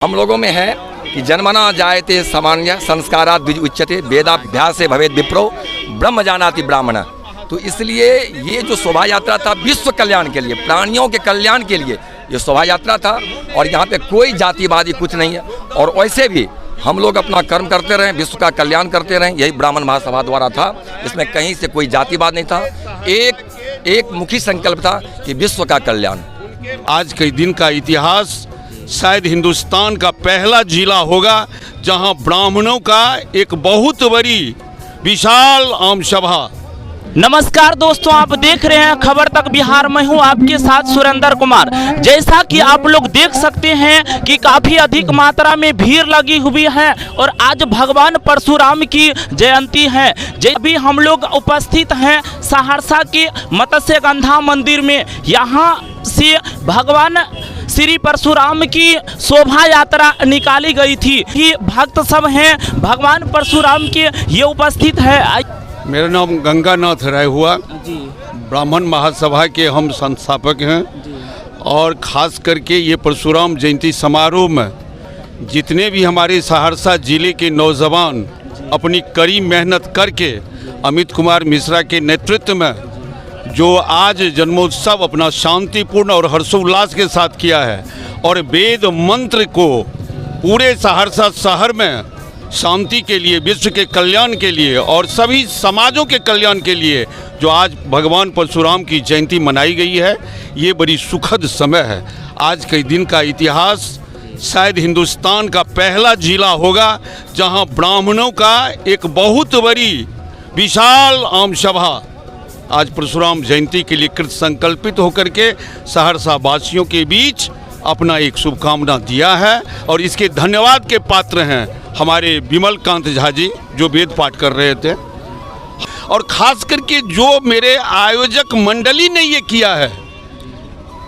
हम लोगों में है कि जन्मना जायते सामान्य संस्कारात् द्विज उच्यते वेदाभ्यासे भवेद विप्रो ब्रह्म जानाति ब्राह्मण। तो इसलिए ये जो शोभा यात्रा था विश्व कल्याण के लिए, प्राणियों के कल्याण के लिए ये शोभा यात्रा था। और यहाँ पे कोई जातिवादी कुछ नहीं है। और वैसे भी हम लोग अपना कर्म करते रहें, विश्व का कल्याण करते रहें, यही ब्राह्मण महासभा द्वारा था। इसमें कहीं से कोई जातिवाद नहीं था, एक मुखी संकल्प था कि विश्व का कल्याण। आज के दिन का इतिहास शायद हिंदुस्तान का पहला जिला होगा जहां ब्राह्मणों का एक बहुत बड़ी विशाल आम सभा। नमस्कार दोस्तों, आप देख रहे हैं खबर तक बिहार। मैं हूं आपके साथ सुरेंद्र कुमार। जैसा कि आप लोग देख सकते हैं कि काफ़ी अधिक मात्रा में भीड़ लगी हुई है और आज भगवान परशुराम की जयंती है। अभी हम लोग उपस्थित हैं सहरसा के मत्स्यगंधा मंदिर में। यहाँ से भगवान श्री परशुराम की शोभा यात्रा निकाली गई थी कि भक्त सब हैं भगवान परशुराम के ये उपस्थित है। मेरा नाम गंगानाथ राय हुआ, ब्राह्मण महासभा के हम संस्थापक हैं। और ख़ास करके ये परशुराम जयंती समारोह में जितने भी हमारे सहरसा जिले के नौजवान अपनी कड़ी मेहनत करके अमित कुमार मिश्रा के नेतृत्व में जो आज जन्मोत्सव अपना शांतिपूर्ण और हर्षोल्लास के साथ किया है और वेद मंत्र को पूरे सहरसा शहर में शांति के लिए, विश्व के कल्याण के लिए और सभी समाजों के कल्याण के लिए जो आज भगवान परशुराम की जयंती मनाई गई है, ये बड़ी सुखद समय है। आज के दिन का इतिहास शायद हिंदुस्तान का पहला जिला होगा जहां ब्राह्मणों का एक बहुत बड़ी विशाल आम सभा आज परशुराम जयंती के लिए कृत संकल्पित होकर के सहरसा वासियों के बीच अपना एक शुभकामना दिया है। और इसके धन्यवाद के पात्र हैं हमारे विमल कांत झा जी जो वेद पाठ कर रहे थे। और ख़ास करके जो मेरे आयोजक मंडली ने ये किया है,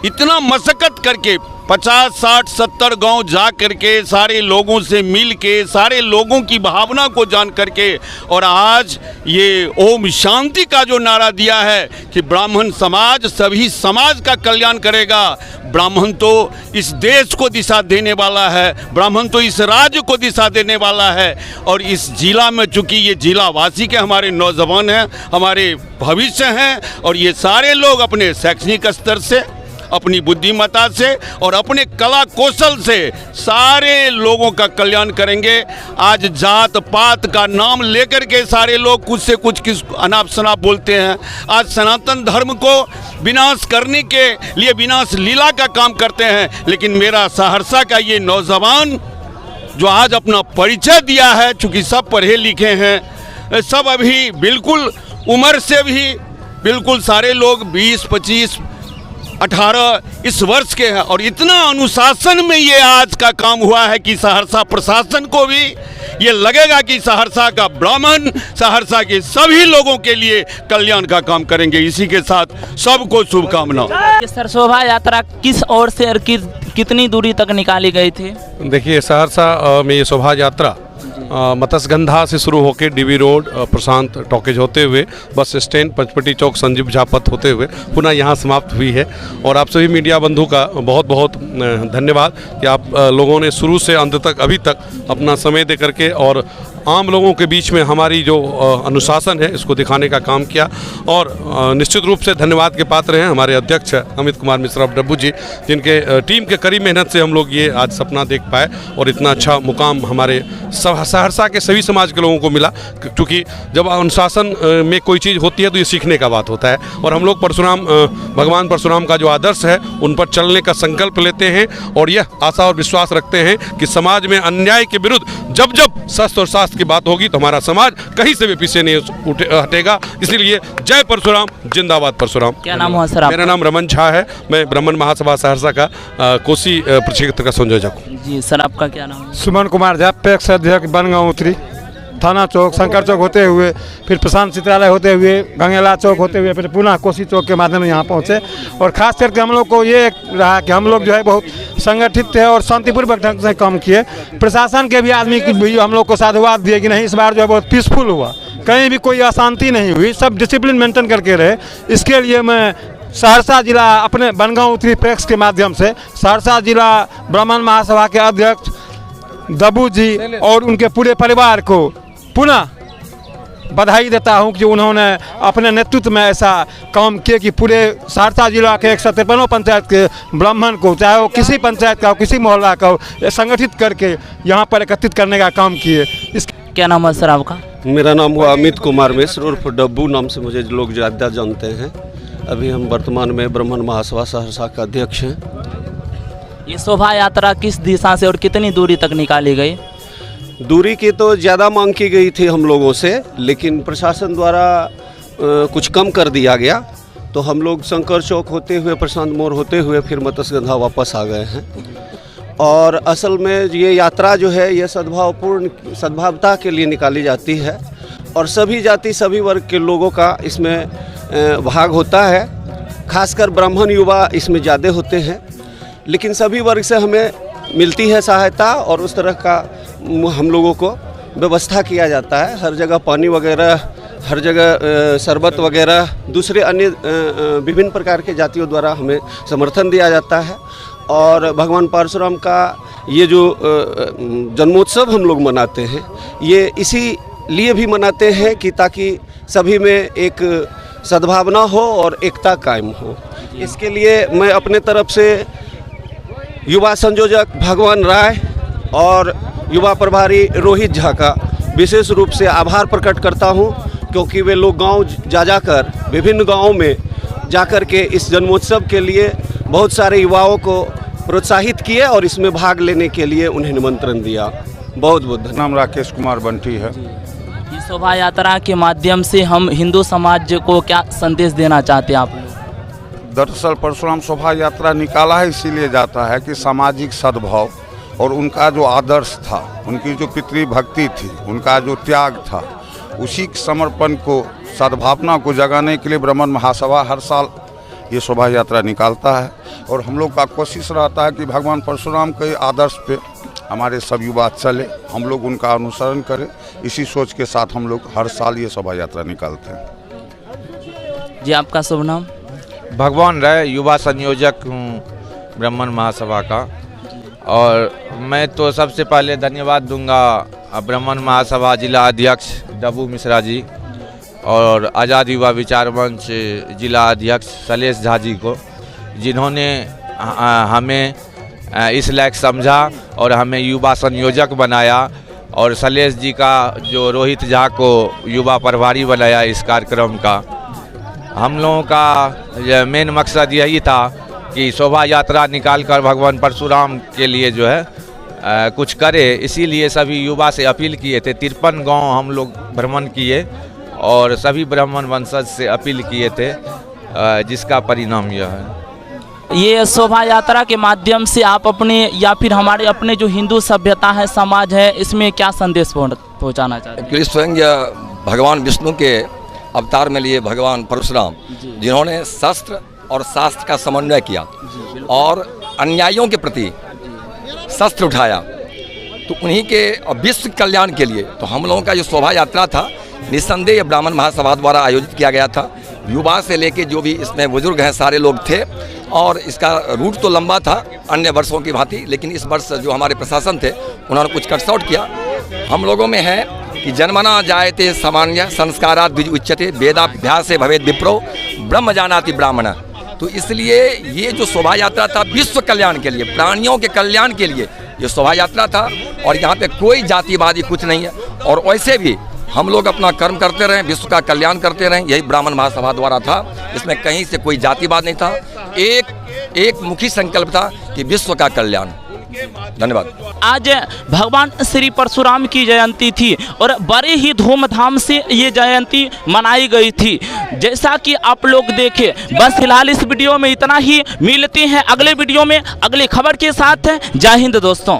इतना मशक्क़त करके 50, 60, 70 गांव जा करके सारे लोगों से मिल के सारे लोगों की भावना को जान करके और आज ये ओम शांति का जो नारा दिया है कि ब्राह्मण समाज सभी समाज का कल्याण करेगा। ब्राह्मण तो इस देश को दिशा देने वाला है, ब्राह्मण तो इस राज्य को दिशा देने वाला है। और इस जिला में चूँकि ये जिला वासी के हमारे नौजवान हैं, हमारे भविष्य हैं और ये सारे लोग अपने शैक्षणिक स्तर से, अपनी बुद्धिमत्ता से और अपने कला कौशल से सारे लोगों का कल्याण करेंगे। आज जात पात का नाम लेकर के सारे लोग कुछ से कुछ किस अनाप शनाप बोलते हैं। आज सनातन धर्म को विनाश करने के लिए विनाश लीला का काम करते हैं। लेकिन मेरा सहरसा का ये नौजवान जो आज अपना परिचय दिया है, चूँकि सब पढ़े लिखे हैं, सब अभी बिल्कुल उम्र से भी बिल्कुल सारे लोग 20, 25, 18 इस वर्ष के हैं और इतना अनुशासन में ये आज का काम हुआ है कि सहरसा प्रशासन को भी ये लगेगा कि सहरसा का ब्राह्मण सहरसा के सभी लोगों के लिए कल्याण का काम करेंगे। इसी के साथ सबको शुभकामनाएं। सर, शोभा यात्रा किस ओर से और कितनी दूरी तक निकाली गई थी? देखिए, सहरसा में ये शोभा यात्रा मत्स्यगंधा से शुरू होकर डीबी रोड, प्रशांत टॉकेज होते हुए बस स्टैंड, पंचपटी चौक, संजीव झा पथ होते हुए पुनः यहाँ समाप्त हुई है। और आप सभी मीडिया बंधु का बहुत बहुत धन्यवाद कि आप लोगों ने शुरू से अंत तक अभी तक अपना समय दे करके और आम लोगों के बीच में हमारी जो अनुशासन है इसको दिखाने का काम किया। और निश्चित रूप से धन्यवाद के पात्र हैं हमारे अध्यक्ष अमित कुमार मिश्रा डब्बू जी, जिनके टीम के कड़ी मेहनत से हम लोग ये आज सपना देख पाए और इतना अच्छा मुकाम हमारे सहरसा के सभी समाज के लोगों को मिला। क्योंकि जब अनुशासन में कोई चीज़ होती है तो ये सीखने का बात होता है। और हम लोग परशुराम भगवान परशुराम का जो आदर्श है उन पर चलने का संकल्प लेते हैं और यह आशा और विश्वास रखते हैं कि समाज में अन्याय के विरुद्ध जब जब शस्त्र और शास्त्र की बात होगी तो हमारा समाज कहीं से भी पीछे नहीं हटेगा। इसलिए जय परशुराम, जिंदाबाद परशुराम। क्या नाम हुआ सर? मेरा नाम रमन झा है, मैं ब्राह्मण महासभा सहरसा का कोसी प्रक्षेत्र का संयोजक हूँ। जी सर, आपका क्या नाम है? सुमन कुमार झा, पैक्स अध्यक्ष बनगांव उत्तरी, थाना चौक, शंकर चौक होते हुए फिर प्रशांत चित्रालय होते हुए गंगेला चौक होते हुए फिर पुनः कोसी चौक के माध्यम से यहाँ पहुँचे। और ख़ास करके हम लोग को ये रहा कि हम लोग जो है बहुत संगठित थे और शांतिपूर्वक ढंग से काम किए। प्रशासन के भी आदमी भी हम लोग को साधुवाद दिए कि नहीं, इस बार जो है बहुत पीसफुल हुआ, कहीं भी कोई अशांति नहीं हुई, सब डिसिप्लिन मेंटेन करके रहे। इसके लिए मैं सहरसा जिला अपने बनगांव उत्तरी प्रेस के माध्यम से सहरसा जिला ब्राह्मण महासभा के अध्यक्ष दबू जी और उनके पूरे परिवार को पुनः बधाई देता हूं कि उन्होंने अपने नेतृत्व में ऐसा काम किए कि पूरे सहरसा जिला के 153 पंचायत के ब्राह्मण को, चाहे वो किसी पंचायत का हो, किसी मोहल्ला का हो, संगठित करके यहाँ पर एकत्रित करने का काम किए। क्या नाम है सर आपका? मेरा नाम हुआ अमित कुमार मिश्र उर्फ डब्बू नाम से मुझे लोग ज़्यादा जानते हैं। अभी हम वर्तमान में ब्राह्मण महासभा सहरसा का अध्यक्ष हैं। ये शोभा यात्रा किस दिशा से और कितनी दूरी तक निकाली गई? दूरी की तो ज़्यादा मांग की गई थी हम लोगों से, लेकिन प्रशासन द्वारा कुछ कम कर दिया गया, तो हम लोग शंकर चौक होते हुए, प्रशांत मोड़ होते हुए फिर मत्स्यगंधा वापस आ गए हैं। और असल में ये यात्रा जो है ये सद्भावता के लिए निकाली जाती है और सभी जाति सभी वर्ग के लोगों का इसमें भाग होता है। खासकर ब्राह्मण युवा इसमें ज़्यादा होते हैं, लेकिन सभी वर्ग से हमें मिलती है सहायता और उस तरह का हम लोगों को व्यवस्था किया जाता है। हर जगह पानी वगैरह, हर जगह शरबत वगैरह, दूसरे अन्य विभिन्न प्रकार के जातियों द्वारा हमें समर्थन दिया जाता है। और भगवान परशुराम का ये जो जन्मोत्सव हम लोग मनाते हैं, ये इसी लिए भी मनाते हैं कि ताकि सभी में एक सद्भावना हो और एकता कायम हो। इसके लिए मैं अपने तरफ से युवा संयोजक भगवान राय और युवा प्रभारी रोहित झा का विशेष रूप से आभार प्रकट करता हूं, क्योंकि वे लोग गांव जाकर विभिन्न गांवों में जाकर के इस जन्मोत्सव के लिए बहुत सारे युवाओं को प्रोत्साहित किए और इसमें भाग लेने के लिए उन्हें निमंत्रण दिया। बहुत बहुत धन्यवाद। नाम राकेश कुमार बंटी है। इस शोभा यात्रा के माध्यम से हम हिंदू समाज को क्या संदेश देना चाहते हैं आप लोग? दरअसल परशुराम शोभा यात्रा निकाला है इसीलिए जाता है कि सामाजिक सद्भाव और उनका जो आदर्श था, उनकी जो पितृभक्ति थी, उनका जो त्याग था, उसी समर्पण को, सद्भावना को जगाने के लिए ब्राह्मण महासभा हर साल ये शोभा यात्रा निकालता है। और हम लोग का कोशिश रहता है कि भगवान परशुराम के आदर्श पे हमारे सब युवा चले, हम लोग उनका अनुसरण करें। इसी सोच के साथ हम लोग हर साल ये शोभा यात्रा निकालते हैं। जी आपका शुभ नाम? भगवान राय, युवा संयोजक हूँ ब्राह्मण महासभा का। और मैं तो सबसे पहले धन्यवाद दूंगा ब्राह्मण महासभा जिला अध्यक्ष डब्बू मिश्रा जी और आज़ाद युवा विचार मंच जिला अध्यक्ष शैलेश झा जी को, जिन्होंने हमें इस लायक समझा और हमें युवा संयोजक बनाया। और शैलेश जी का जो रोहित झा को युवा प्रभारी बनाया इस कार्यक्रम का। हम लोगों का मेन मकसद यही था कि शोभा यात्रा निकालकर भगवान परशुराम के लिए जो है कुछ करे। इसीलिए सभी युवा से अपील किए थे। 53 गांव हम लोग भ्रमण किए और सभी ब्राह्मण वंशज से अपील किए थे, जिसका परिणाम यह है। ये शोभा यात्रा के माध्यम से आप अपने या फिर हमारे अपने जो हिंदू सभ्यता है, समाज है, इसमें क्या संदेश पहुँचाना चाहते हैं? स्वयं भगवान विष्णु के अवतार में लिए भगवान परशुराम, जिन्होंने शस्त्र और शास्त्र का समन्वय किया और अन्यायियों के प्रति शस्त्र उठाया, तो उन्हीं के विश्व कल्याण के लिए तो हम लोगों का जो शोभा यात्रा था निस्संदेह ब्राह्मण महासभा द्वारा आयोजित किया गया था। युवा से लेके जो भी इसमें बुजुर्ग हैं सारे लोग थे और इसका रूट तो लंबा था अन्य वर्षों की भांति, लेकिन इस वर्ष जो हमारे प्रशासन थे उन्होंने कुछ कट आउट किया। हम लोगों में है कि जन्मना जायते सामान्य संस्कारात् द्विज उच्यते वेदाभ्यासे भवेद विप्रो ब्रह्म जानाति ब्राह्मण। तो इसलिए ये जो शोभा यात्रा था विश्व कल्याण के लिए, प्राणियों के कल्याण के लिए ये शोभा यात्रा था और यहाँ पे कोई जातिवादी कुछ नहीं है। और वैसे भी हम लोग अपना कर्म करते रहें, विश्व का कल्याण करते रहें, यही ब्राह्मण महासभा द्वारा था। इसमें कहीं से कोई जातिवाद नहीं था, एक मुखी संकल्प था कि विश्व का कल्याण। धन्यवाद। आज भगवान श्री परशुराम की जयंती थी और बड़े ही धूमधाम से ये जयंती मनाई गई थी, जैसा कि आप लोग देखे। बस फिलहाल इस वीडियो में इतना ही, मिलते हैं अगले वीडियो में अगली खबर के साथ। जय हिंद दोस्तों।